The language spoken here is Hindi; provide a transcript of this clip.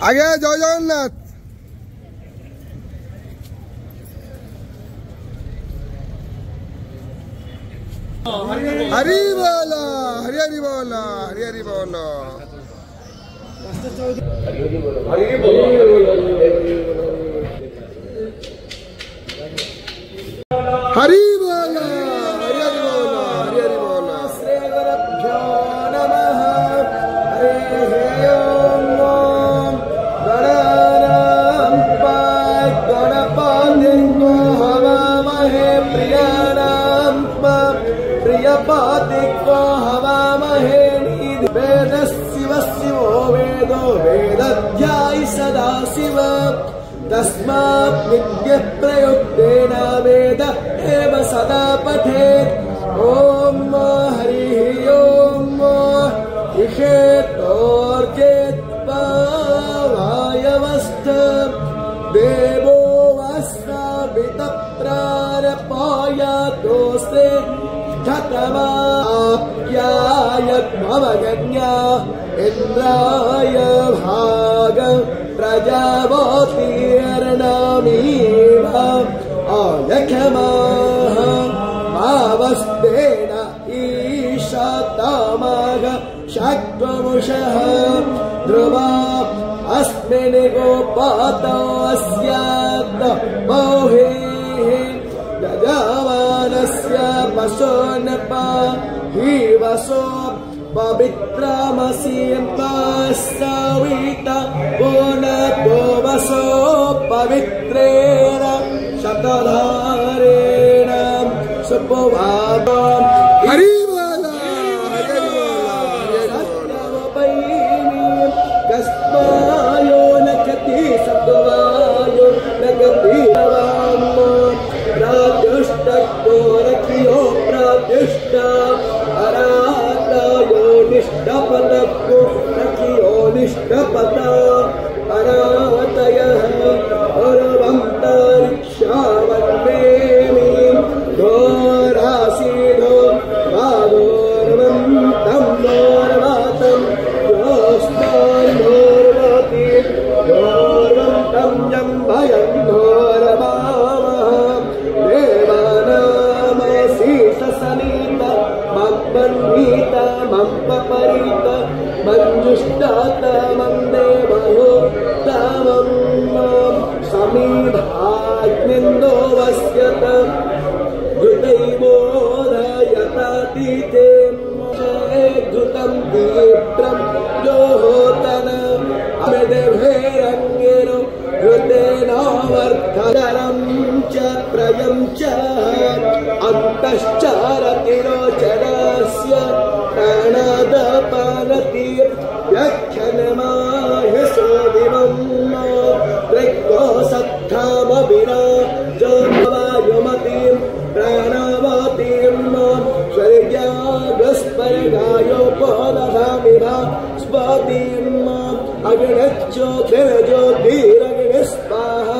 आगे जय जगन्नाथ। हरि बोलो हरि हरि बोलो हरि हरि बोलो हरि बोलो हरि बोलो हरि हरि बोलो हरि हरि बोलो। श्री गुरुभ्यो नमः। हरि ओम गणपतिं हवामहे प्रियपातिको हवामहे वेदशिव शिवो वेदो वेदध्यायि सदा शिव तस्मात् विद्यः प्रयुक्तेन वेद एव सदा पठेत्। ॐ हरिः ॐ इषेतोर्जेत् वायवस्थ देवो वस्त्रावितप्रारपायातोस्ते धतमाप्यायद्भवगन्या इन्द्राय भाग प्रजावतीर्णामीव आलक्ष्माः भावस्तेन ईशातामाग शक्त्वमुषः ध्रुवा अस्मिन् गोपातोऽस्यात् मोहेः यजमानस्य पशोनपा हि वसो पवित्रमसीं पास्तावित पुनतो वसो पवित्रेण शतधारेण सुपवादम्। हरि बोलो हरि बोलो। कस्मायो नखति सत्वायो नगति प्रादुष्टो रखियो प्रादुष्ट अरातयो निष्ठपतको रखियो निष्ठपत अरातयः औरवन्तरिक्षावन्नेमि घोरासीधो भागोर्वन्तं नोर्वातं योस्तान्नोर्वति घोर्वन्तं जम्भयं घोरवामः देवानामशीषसनीत मम्पन्नीत मम्पपरीत मञ्जुष्टातमं देवहोत्तमं समीधाग्निन्दो वस्यत घृतैवोदयतातीते घृतं दीप्तं जोहोतन अमेदेभेरङ्गेनो घृतेनावर्धनरं च प्रयं च अन्तश्चारतिरोचनस्य प्राणादपानति व्याख्यानमाह्यसो दिवं त्रिको सत्थामविना जोवायुमतीं प्राणावतीं स्वर्गागस्पर्गायोपदधामिभा स्वतीं अग्निज्योतिरज्योतिरग्निस्वाहा।